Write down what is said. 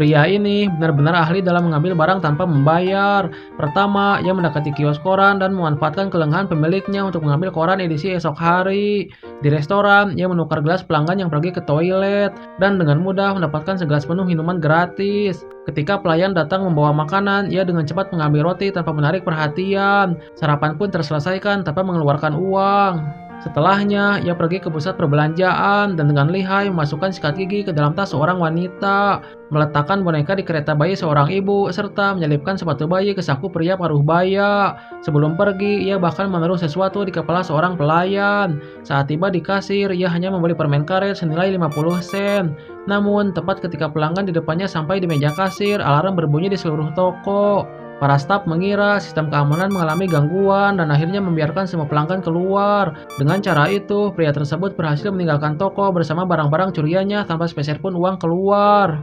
Pria ini benar-benar ahli dalam mengambil barang tanpa membayar. Pertama, ia mendekati kios koran dan memanfaatkan kelengahan pemiliknya untuk mengambil koran edisi esok hari. Di restoran, ia menukar gelas pelanggan yang pergi ke toilet dan dengan mudah mendapatkan segelas penuh minuman gratis. Ketika pelayan datang membawa makanan, ia dengan cepat mengambil roti tanpa menarik perhatian. Sarapan pun terselesaikan tanpa mengeluarkan uang. Setelahnya, ia pergi ke pusat perbelanjaan dan dengan lihai memasukkan sikat gigi ke dalam tas seorang wanita, meletakkan boneka di kereta bayi seorang ibu, serta menyelipkan sepatu bayi ke saku pria paruh baya. Sebelum pergi, ia bahkan menaruh sesuatu di kepala seorang pelayan. Saat tiba di kasir, ia hanya membeli permen karet senilai 50 sen. Namun, tepat ketika pelanggan di depannya sampai di meja kasir, alarm berbunyi di seluruh toko. Para staf mengira sistem keamanan mengalami gangguan dan akhirnya membiarkan semua pelanggan keluar. Dengan cara itu, pria tersebut berhasil meninggalkan toko bersama barang-barang curiannya tanpa sepeser pun uang keluar.